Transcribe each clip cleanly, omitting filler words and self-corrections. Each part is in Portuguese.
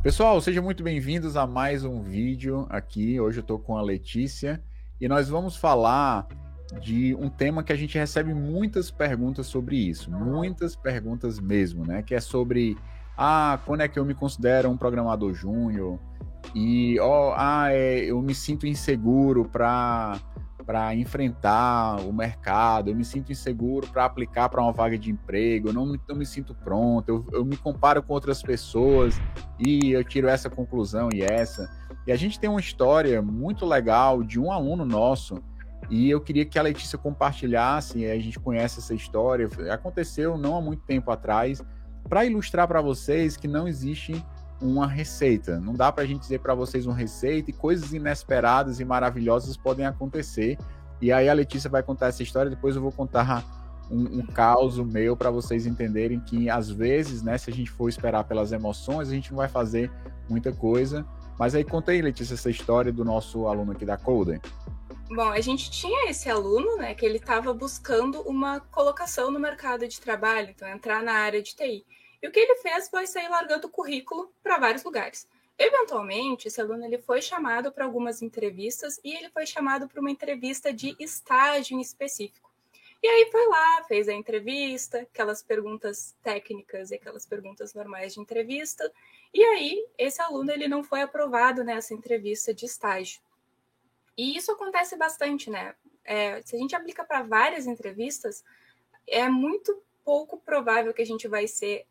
Pessoal, sejam muito bem-vindos a mais um vídeo aqui. Hoje eu estou com a Letícia e nós vamos falar de um tema que a gente recebe muitas perguntas sobre isso, muitas perguntas mesmo, né? Que é sobre quando é que eu me considero um programador júnior e eu me sinto inseguro para enfrentar o mercado, eu me sinto inseguro para aplicar para uma vaga de emprego, eu não me sinto pronto, eu me comparo com outras pessoas e eu tiro essa conclusão e essa. E a gente tem uma história muito legal de um aluno nosso e eu queria que a Letícia compartilhasse, a gente conhece essa história, aconteceu não há muito tempo atrás, para ilustrar para vocês que não existe uma receita. Não dá para a gente dizer para vocês uma receita e coisas inesperadas e maravilhosas podem acontecer. E aí a Letícia vai contar essa história, depois eu vou contar um caos meu para vocês entenderem que às vezes, né, se a gente for esperar pelas emoções, a gente não vai fazer muita coisa. Mas aí conta aí, Letícia, essa história do nosso aluno aqui da Coden. Bom, a gente tinha esse aluno, né, que ele estava buscando uma colocação no mercado de trabalho, então entrar na área de TI. E o que ele fez foi sair largando o currículo para vários lugares. Eventualmente, esse aluno ele foi chamado para algumas entrevistas e ele foi chamado para uma entrevista de estágio em específico. E aí foi lá, fez a entrevista, aquelas perguntas técnicas e aquelas perguntas normais de entrevista. E aí, esse aluno ele não foi aprovado nessa entrevista de estágio. E isso acontece bastante, né? Se a gente aplica para várias entrevistas, é muito pouco provável que a gente vai ser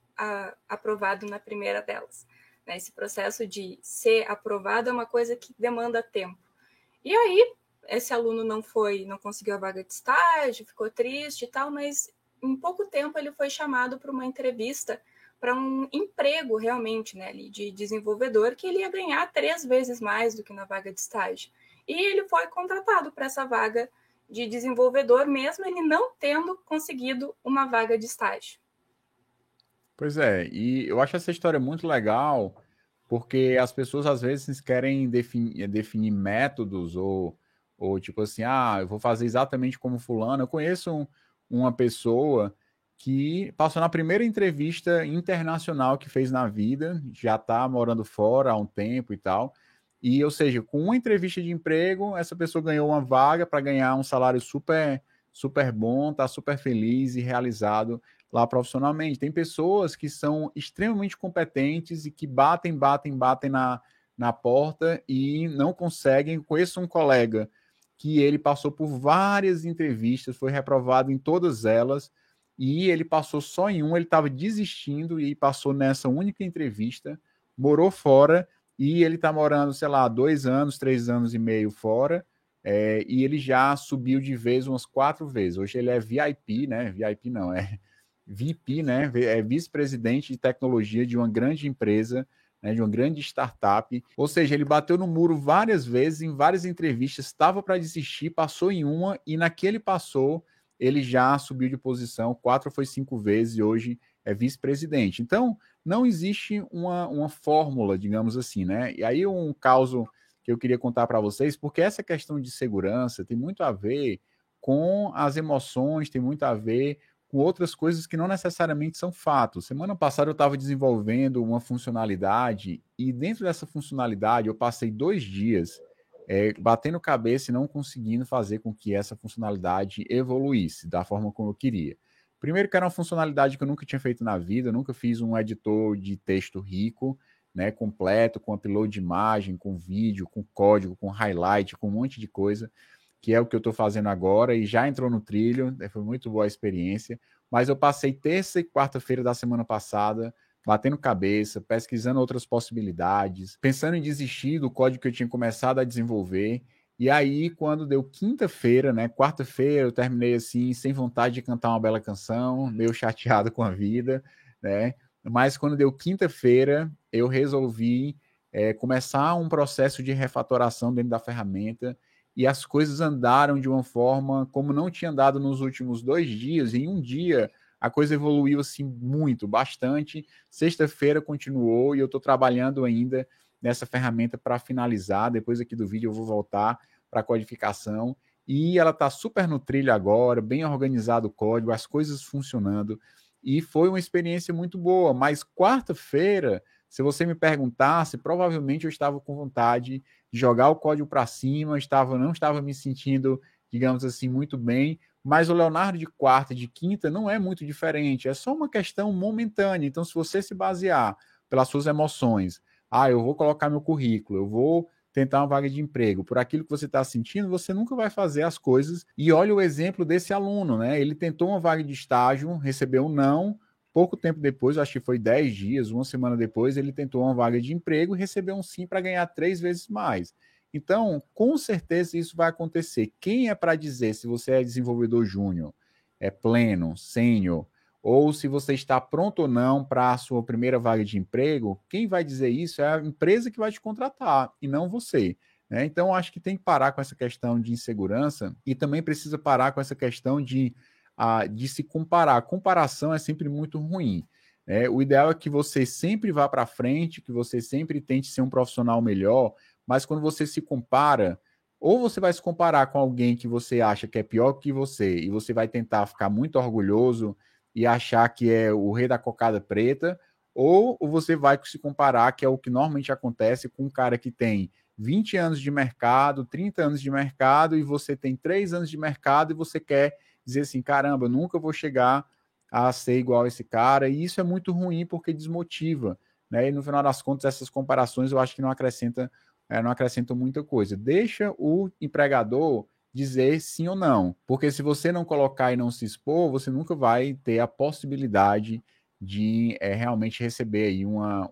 aprovado na primeira delas. Né? Esse processo de ser aprovado é uma coisa que demanda tempo. E aí, esse aluno não conseguiu a vaga de estágio, ficou triste e tal, mas em pouco tempo ele foi chamado para uma entrevista para um emprego realmente, né, ali, de desenvolvedor, que ele ia ganhar 3 vezes mais do que na vaga de estágio. E ele foi contratado para essa vaga de desenvolvedor, mesmo ele não tendo conseguido uma vaga de estágio. Pois é, e eu acho essa história muito legal, porque as pessoas às vezes querem definir métodos ou tipo assim, eu vou fazer exatamente como fulano. Eu conheço uma pessoa que passou na primeira entrevista internacional que fez na vida, já está morando fora há um tempo e tal, e ou seja, com uma entrevista de emprego, essa pessoa ganhou uma vaga para ganhar um salário super, super bom, tá super feliz e realizado lá profissionalmente. Tem pessoas que são extremamente competentes e que batem na porta e não conseguem. Conheço um colega que ele passou por várias entrevistas, foi reprovado em todas elas, e ele passou só em uma, ele estava desistindo e passou nessa única entrevista, morou fora, e ele está morando, sei lá, 2 anos, 3 anos e meio fora, e ele já subiu de vez umas 4 vezes. Hoje ele é VIP, né? VIP não, é VP, né? É vice-presidente de tecnologia de uma grande empresa, né, de uma grande startup. Ou seja, ele bateu no muro várias vezes, em várias entrevistas, estava para desistir, passou em uma, e naquele passou, ele já subiu de posição 4 ou 5 vezes e hoje é vice-presidente. Então, não existe uma fórmula, digamos assim, né? E aí um caso que eu queria contar para vocês, porque essa questão de segurança tem muito a ver com as emoções, tem muito a ver com outras coisas que não necessariamente são fatos. Semana passada eu estava desenvolvendo uma funcionalidade e dentro dessa funcionalidade eu passei 2 dias batendo cabeça e não conseguindo fazer com que essa funcionalidade evoluísse da forma como eu queria. Primeiro que era uma funcionalidade que eu nunca tinha feito na vida, eu nunca fiz um editor de texto rico, né, completo, com upload de imagem, com vídeo, com código, com highlight, com um monte de coisa, que é o que eu estou fazendo agora, e já entrou no trilho, foi muito boa a experiência, mas eu passei terça e quarta-feira da semana passada batendo cabeça, pesquisando outras possibilidades, pensando em desistir do código que eu tinha começado a desenvolver, e aí quando deu quinta-feira, né, quarta-feira eu terminei assim, sem vontade de cantar uma bela canção, meio chateado com a vida, né, mas quando deu quinta-feira eu resolvi começar um processo de refatoração dentro da ferramenta, e as coisas andaram de uma forma como não tinha andado nos últimos 2 dias. Em um dia, a coisa evoluiu assim muito, bastante. Sexta-feira continuou e eu estou trabalhando ainda nessa ferramenta para finalizar. Depois aqui do vídeo eu vou voltar para a codificação. E ela está super no trilho agora, bem organizado o código, as coisas funcionando. E foi uma experiência muito boa. Mas quarta-feira, Se você me perguntasse, provavelmente eu estava com vontade de jogar o código para cima, não estava me sentindo, digamos assim, muito bem, mas o Leonardo de quarta e de quinta não é muito diferente, é só uma questão momentânea. Então, se você se basear pelas suas emoções, eu vou colocar meu currículo, eu vou tentar uma vaga de emprego, por aquilo que você está sentindo, você nunca vai fazer as coisas. E olha o exemplo desse aluno, né? Ele tentou uma vaga de estágio, recebeu um não, pouco tempo depois, acho que foi 10 dias, uma semana depois, ele tentou uma vaga de emprego e recebeu um sim para ganhar 3 vezes mais. Então, com certeza isso vai acontecer. Quem é para dizer se você é desenvolvedor júnior, é pleno, sênior, ou se você está pronto ou não para a sua primeira vaga de emprego, quem vai dizer isso é a empresa que vai te contratar e não você. Né? Então, acho que tem que parar com essa questão de insegurança e também precisa parar com essa questão de se comparar. A comparação é sempre muito ruim. Né? O ideal é que você sempre vá para frente, que você sempre tente ser um profissional melhor, mas quando você se compara, ou você vai se comparar com alguém que você acha que é pior que você, e você vai tentar ficar muito orgulhoso e achar que é o rei da cocada preta, ou você vai se comparar, que é o que normalmente acontece com um cara que tem 20 anos de mercado, 30 anos de mercado, e você tem 3 anos de mercado e você quer dizer assim, caramba, eu nunca vou chegar a ser igual a esse cara, e isso é muito ruim porque desmotiva, né? E no final das contas, essas comparações eu acho que não acrescentam muita coisa. Deixa o empregador dizer sim ou não, porque se você não colocar e não se expor, você nunca vai ter a possibilidade de realmente receber aí uma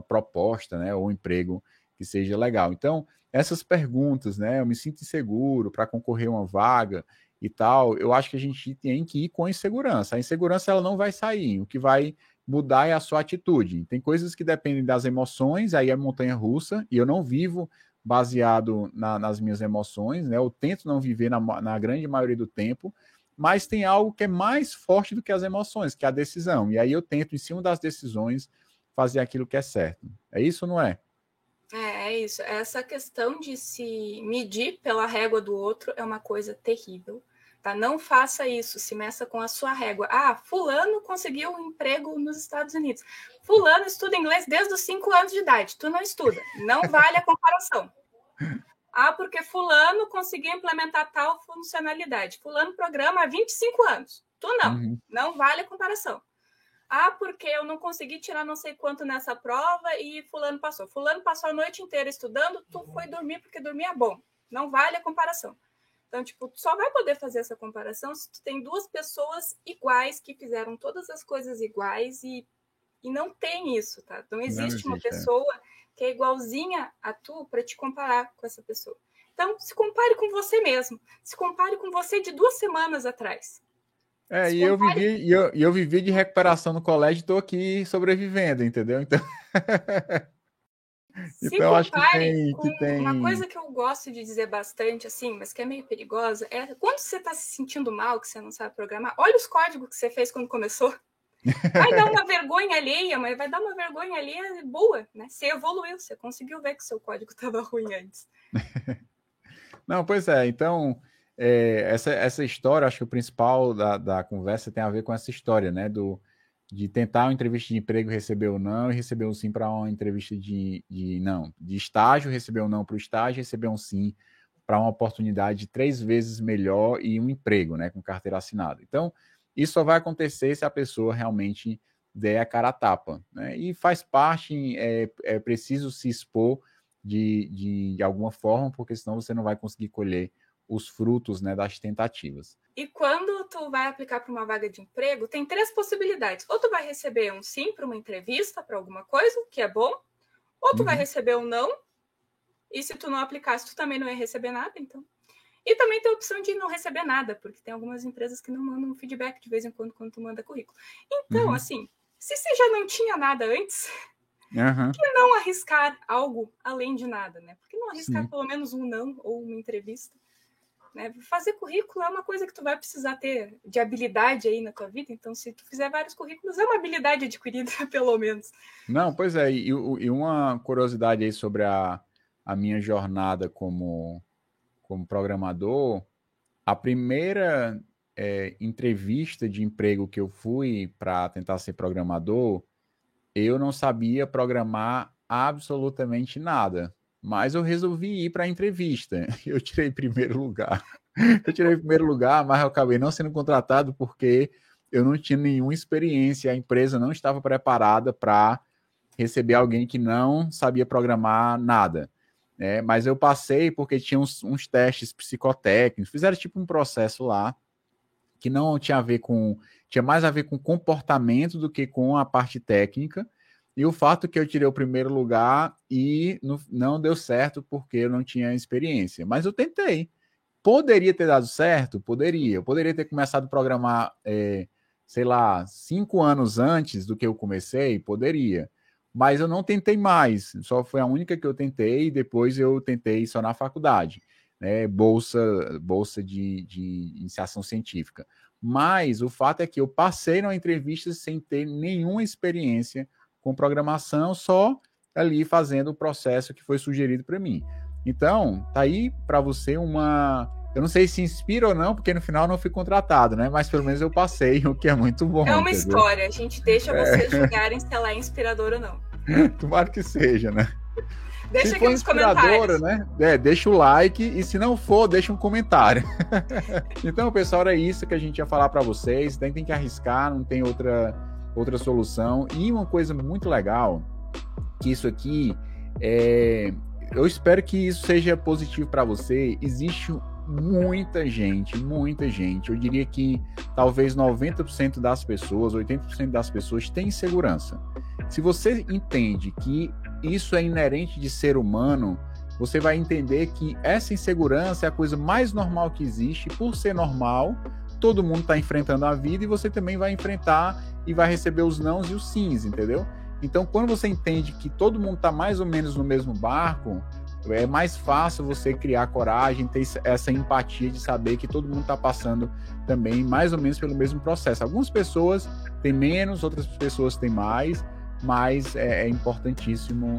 proposta, né, ou um emprego que seja legal. Então, essas perguntas, né, eu me sinto inseguro para concorrer a uma vaga e tal, eu acho que a gente tem que ir com a insegurança. A insegurança ela não vai sair, o que vai mudar é a sua atitude. Tem coisas que dependem das emoções, aí é montanha russa, e eu não vivo baseado nas minhas emoções, né? Eu tento não viver na grande maioria do tempo, mas tem algo que é mais forte do que as emoções, que é a decisão. E aí eu tento, em cima das decisões, fazer aquilo que é certo. É isso ou não é? É isso. Essa questão de se medir pela régua do outro é uma coisa terrível. Tá? Não faça isso, se meça com a sua régua. Fulano conseguiu um emprego nos Estados Unidos. Fulano estuda inglês desde os 5 anos de idade. Tu não estuda. Não vale a comparação. Porque fulano conseguiu implementar tal funcionalidade. Fulano programa há 25 anos. Tu não. Uhum. Não vale a comparação. Porque eu não consegui tirar não sei quanto nessa prova e fulano passou. Fulano passou a noite inteira estudando, tu foi dormir porque dormia bom. Não vale a comparação. Então, tu só vai poder fazer essa comparação se tu tem duas pessoas iguais que fizeram todas as coisas iguais e não tem isso, tá? Não existe uma pessoa que é igualzinha a tu para te comparar com essa pessoa. Então, se compare com você mesmo. Se compare com você de 2 semanas atrás. E eu vivi de recuperação no colégio e estou aqui sobrevivendo, entendeu? Então, então acho que tem, uma coisa que eu gosto de dizer bastante, assim, mas que é meio perigosa, é quando você está se sentindo mal, que você não sabe programar, olha os códigos que você fez quando começou. Vai dar uma vergonha alheia, mas vai dar uma vergonha alheia boa, né? Você evoluiu, você conseguiu ver que o seu código estava ruim antes. Não, pois é. Então, essa história, acho que o principal da conversa tem a ver com essa história, né? De tentar uma entrevista de emprego, receber ou não, e receber um sim para uma entrevista de estágio, receber um não para o estágio, receber um sim para uma oportunidade 3 vezes melhor e um emprego, né? Com carteira assinada. Então, isso só vai acontecer se a pessoa realmente der a cara a tapa, né? E faz parte, é preciso se expor de alguma forma, porque senão você não vai conseguir colher os frutos, né, das tentativas. E quando tu vai aplicar para uma vaga de emprego, tem 3 possibilidades. Ou tu vai receber um sim para uma entrevista, para alguma coisa, que é bom, ou tu vai receber um não, e se tu não aplicasse, tu também não ia receber nada, então. E também tem a opção de não receber nada, porque tem algumas empresas que não mandam feedback de vez em quando tu manda currículo. Então, assim, se você já não tinha nada antes, que não arriscar algo além de nada, né? Porque não arriscar pelo menos um não ou uma entrevista? Né? Fazer currículo é uma coisa que tu vai precisar ter de habilidade aí na tua vida, então se tu fizer vários currículos, é uma habilidade adquirida, pelo menos. Não, pois é, e uma curiosidade aí sobre a minha jornada como programador, a primeira entrevista de emprego que eu fui para tentar ser programador, eu não sabia programar absolutamente nada, mas eu resolvi ir para a entrevista. Eu tirei primeiro lugar. Mas eu acabei não sendo contratado porque eu não tinha nenhuma experiência, a empresa não estava preparada para receber alguém que não sabia programar nada. Mas eu passei porque tinha uns testes psicotécnicos, fizeram tipo um processo lá que não tinha a ver tinha mais a ver com comportamento do que com a parte técnica, e o fato que eu tirei o primeiro lugar e não deu certo porque eu não tinha experiência, mas eu tentei. Poderia ter dado certo? Poderia. Eu poderia ter começado a programar, sei lá, 5 anos antes do que eu comecei? Poderia. Mas eu não tentei mais. Só foi a única que eu tentei e depois eu tentei só na faculdade. Bolsa de iniciação científica. Mas o fato é que eu passei na entrevista sem ter nenhuma experiência com programação, só ali fazendo o processo que foi sugerido para mim. Então, tá aí para você eu não sei se inspira ou não, porque no final não fui contratado, né? Mas pelo menos eu passei, o que é muito bom. É uma história, a gente deixa vocês julgarem se ela é inspiradora ou não. Tomara que seja, né? Deixa aqui nos comentários. Né? Deixa o like e se não for, deixa um comentário. Então, pessoal, era isso que a gente ia falar para vocês. Tem que arriscar, não tem outra solução. E uma coisa muito legal, que isso aqui eu espero que isso seja positivo para você. Existe muita gente, eu diria que talvez 90% das pessoas, 80% das pessoas têm insegurança. Se você entende que isso é inerente de ser humano, você vai entender que essa insegurança é a coisa mais normal que existe. Por ser normal, todo mundo está enfrentando a vida e você também vai enfrentar e vai receber os nãos e os sims, entendeu? Então, quando você entende que todo mundo está mais ou menos no mesmo barco, é mais fácil você criar coragem, ter essa empatia de saber que todo mundo está passando também mais ou menos pelo mesmo processo. Algumas pessoas têm menos, outras pessoas têm mais, mas é importantíssimo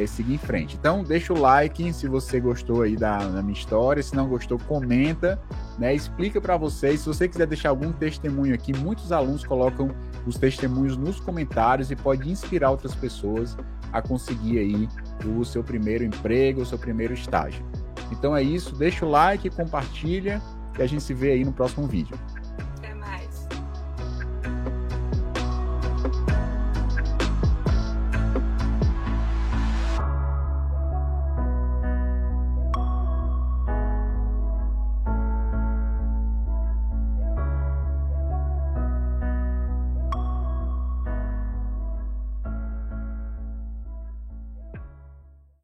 seguir em frente. Então, deixa o like se você gostou aí da minha história. Se não gostou, comenta, né? Explica para vocês. Se você quiser deixar algum testemunho aqui, muitos alunos colocam os testemunhos nos comentários e pode inspirar outras pessoas a conseguir aí o seu primeiro emprego, o seu primeiro estágio. Então é isso, deixa o like, compartilha e a gente se vê aí no próximo vídeo.